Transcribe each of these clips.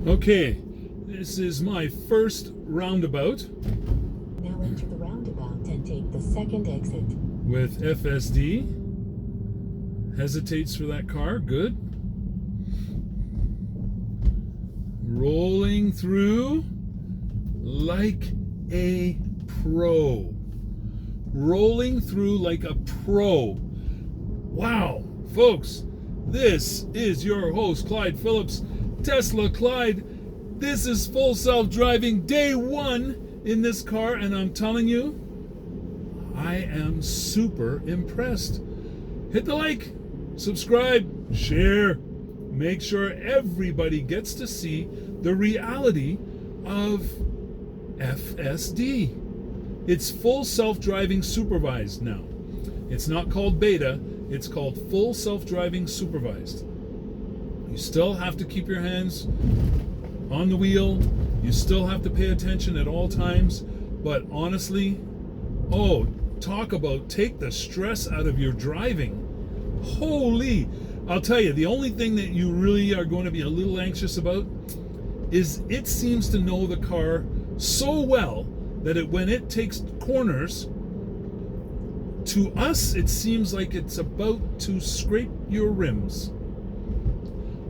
Okay, this is my first roundabout Now enter the roundabout and take the second exit. with FSD. Hesitates for that car, good. Rolling through like a pro. Rolling through like a pro. Wow, folks, this is your host, Clyde Phillips, TeslaClyde. This is full self-driving day one in this car, and I'm telling you, I am super impressed. Hit the like, subscribe, share. Make sure everybody gets to see the reality of FSD. It's full self-driving supervised now. It's not called beta, it's called full self-driving supervised. You still have to keep your hands on the wheel. You still have to pay attention at all times. But honestly, talk about take the stress out of your driving. Holy, I'll tell you, the only thing that you really are going to be a little anxious about is it seems to know the car so well that when it takes corners, to us it seems like it's about to scrape your rims.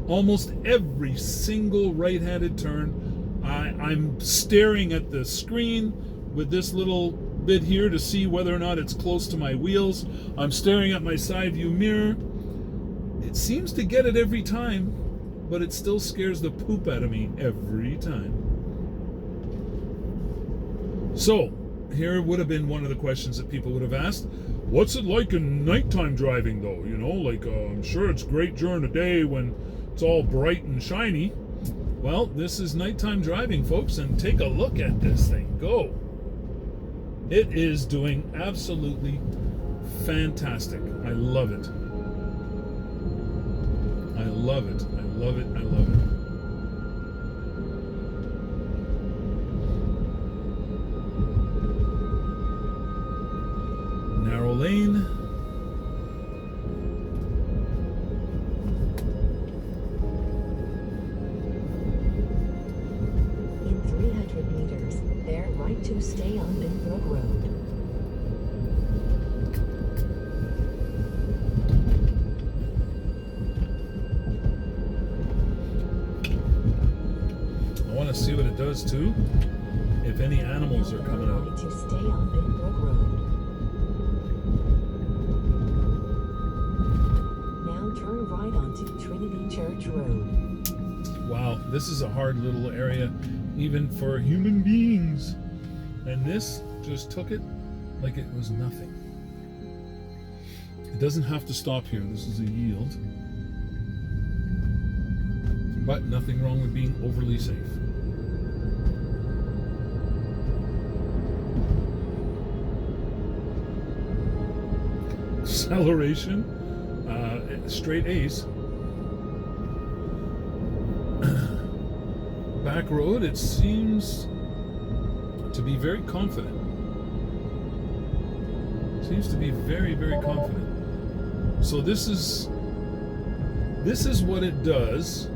Almost every single right-handed turn, I'm staring at the screen with this little bit here to see whether or not it's close to my wheels. I'm staring at my side view mirror. It seems to get it every time, but it still scares the poop out of me every time. So, here would have been one of the questions that people would have asked. What's it like in nighttime driving, though? You know, like, I'm sure it's great during the day when it's all bright and shiny. Well, this is nighttime driving, folks, and take a look at this thing. Go. It is doing absolutely fantastic. I love it. I love it. I love it. I love it. Narrow lane. In 300 meters, bear right to stay on Binbrook Road. I want to see what it does too. If any animals are coming out. Right to stay on Binbrook Road. Now turn right onto Trinity Church Road. Wow, this is a hard little area, even for human beings. And this just took it like it was nothing. It doesn't have to stop here. This is a yield. But nothing wrong with being overly safe. Acceleration, straight A's. Back road, it seems to be very confident. Seems to be very, very confident. So this is what it does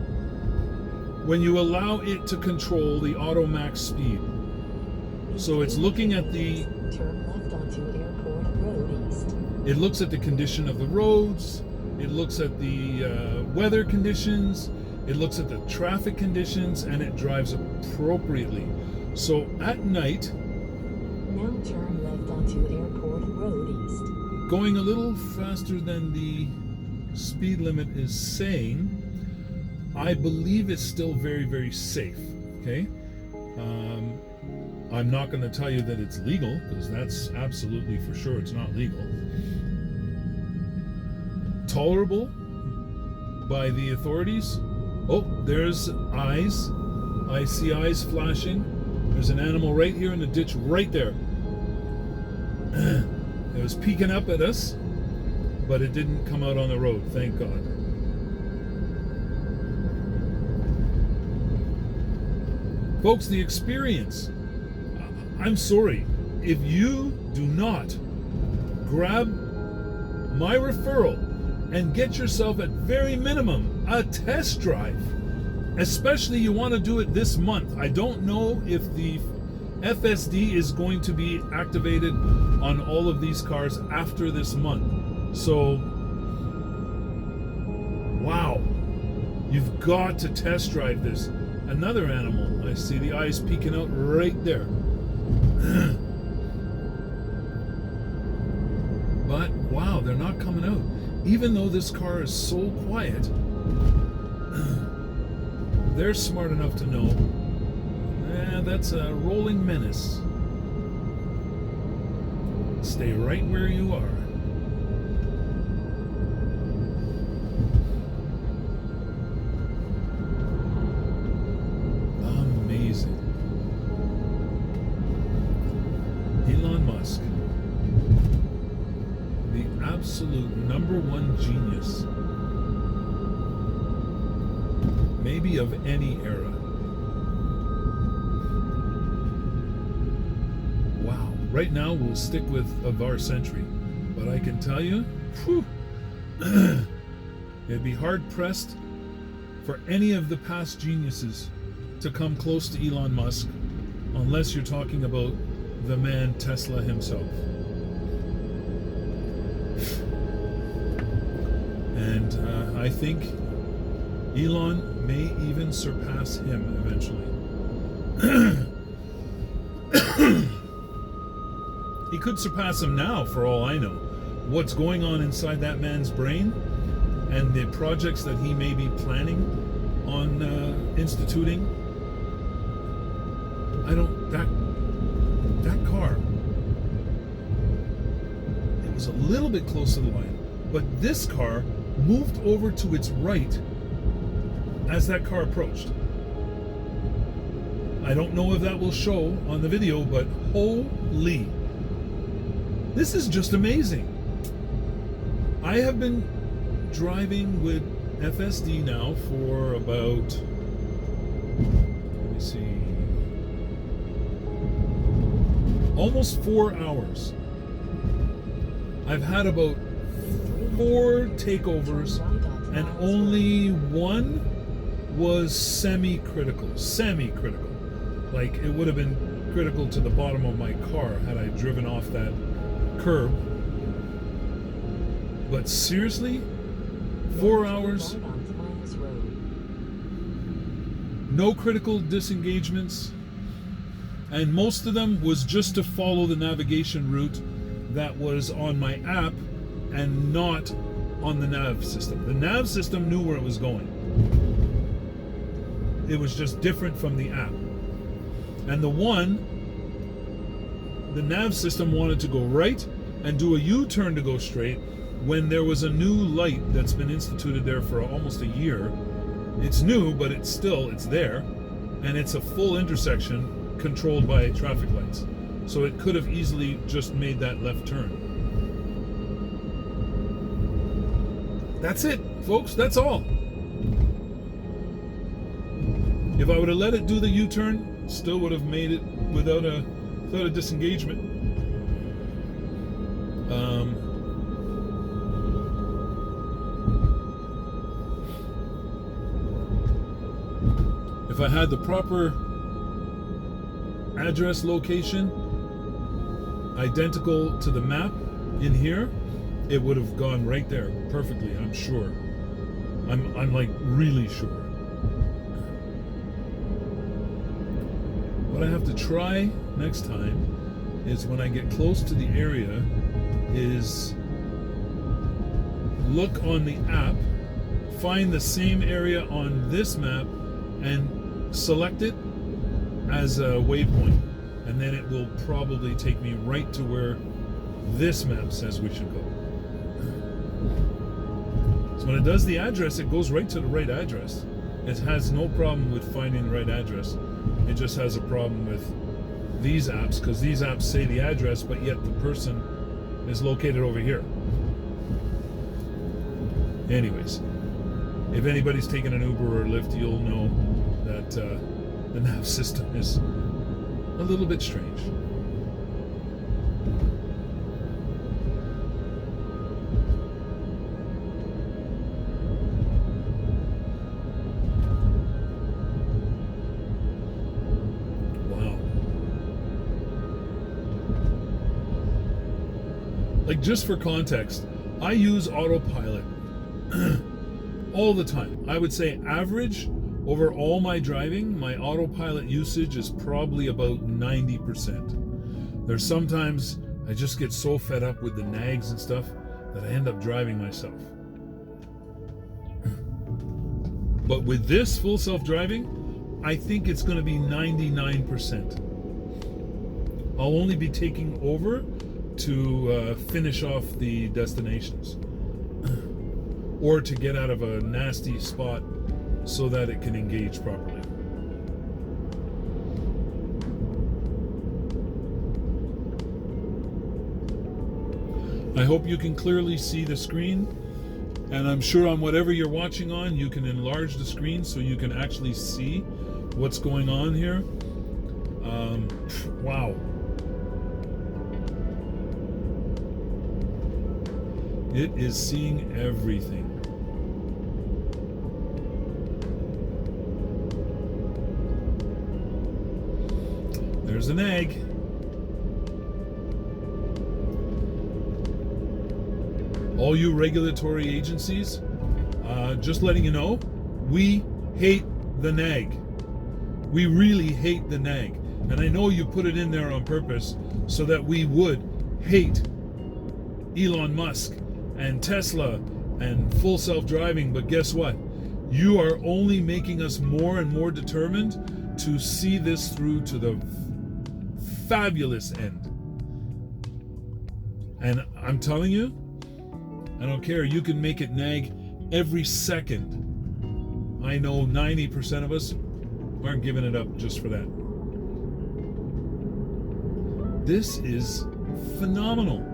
when you allow it to control the auto max speed. So it's looking at the... Turn left onto Airport Road East. It looks at the condition of the roads. It looks at the weather conditions. It looks at the traffic conditions, and it drives appropriately. So at night, Now turn left onto Airport Road East. going a little faster than the speed limit is saying, I believe it's still very, very safe. Okay? I'm not going to tell you that it's legal, because that's absolutely for sure it's not legal. Tolerable by the authorities. Oh, there's eyes. I see eyes flashing. There's an animal right here in the ditch right there. It was peeking up at us, but it didn't come out on the road, thank God. Folks, the experience. I'm sorry. If you do not grab my referral and get yourself at very minimum a test drive, Especially you want to do it this month. I don't know if the FSD is going to be activated on all of these cars after this month. So, wow. You've got to test drive this. Another animal. I see the eyes peeking out right there. But, wow, they're not coming out. Even though this car is so quiet, they're smart enough to know, that's a rolling menace. Stay right where you are. Amazing. Elon Musk, the absolute #1 genius, maybe of any era. Wow. Right now we'll stick with of our century, but I can tell you, it'd be hard pressed for any of the past geniuses to come close to Elon Musk, unless you're talking about the man Tesla himself. And I think Elon may even surpass him eventually. He could surpass him now, for all I know. What's going on inside that man's brain and the projects that he may be planning on instituting. That car, it was a little bit close to the line, but this car moved over to its right as that car approached. I don't know if that will show on the video, but holy, this is just amazing. I have been driving with FSD now for about, let me see, almost 4 hours. I've had about 4 takeovers, and only one was semi-critical. Like, it would have been critical to the bottom of my car had I driven off that curb. But seriously, 4 hours, no critical disengagements, and most of them was just to follow the navigation route that was on my app and not on the nav system. The nav system knew where it was going. It was just different from the app. And the nav system wanted to go right and do a U-turn to go straight when there was a new light that's been instituted there for almost a year. It's new, but it's there, and it's a full intersection controlled by traffic lights. So it could have easily just made that left turn. That's it, folks, that's all. If I would have let it do the U-turn, still would have made it without a disengagement. If I had the proper address location identical to the map in here, it would have gone right there perfectly, I'm sure. I'm like really sure. What I have to try next time is, when I get close to the area, is look on the app, find the same area on this map, and select it as a waypoint, and then it will probably take me right to where this map says we should go. So when it does the address, it goes right to the right address. It has no problem with finding the right address. It just has a problem with these apps, because these apps say the address, but yet the person is located over here. Anyways, if anybody's taken an Uber or Lyft, you'll know that the nav system is a little bit strange. Like, just for context, I use Autopilot all the time. I would say average over all my driving, my Autopilot usage is probably about 90%. There's sometimes I just get so fed up with the nags and stuff that I end up driving myself. But with this full self-driving, I think it's going to be 99%. I'll only be taking over to finish off the destinations or to get out of a nasty spot so that it can engage properly. I hope you can clearly see the screen, and I'm sure on whatever you're watching on, you can enlarge the screen so you can actually see what's going on here. Wow. It is seeing everything. There's an egg. All you regulatory agencies, just letting you know, we hate the nag. We really hate the nag. And I know you put it in there on purpose so that we would hate Elon Musk and Tesla and full self-driving, but guess what? You are only making us more and more determined to see this through to the fabulous end. And I'm telling you, I don't care, you can make it nag every second. I know 90% of us aren't giving it up just for that. This is phenomenal.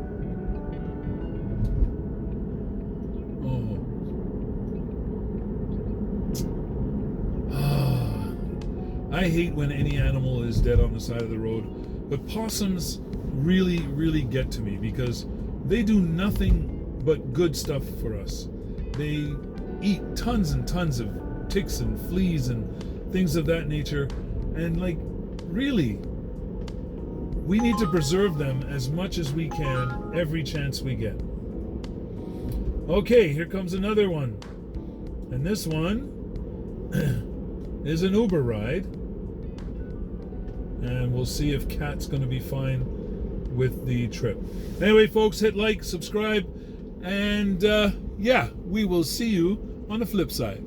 I hate when any animal is dead on the side of the road, but possums really, really get to me because they do nothing but good stuff for us. They eat tons and tons of ticks and fleas and things of that nature, and like, really, we need to preserve them as much as we can every chance we get. Okay, here comes another one, and this one is an Uber ride. And we'll see if Kat's going to be fine with the trip. Anyway, folks, hit like, subscribe, and yeah, we will see you on the flip side.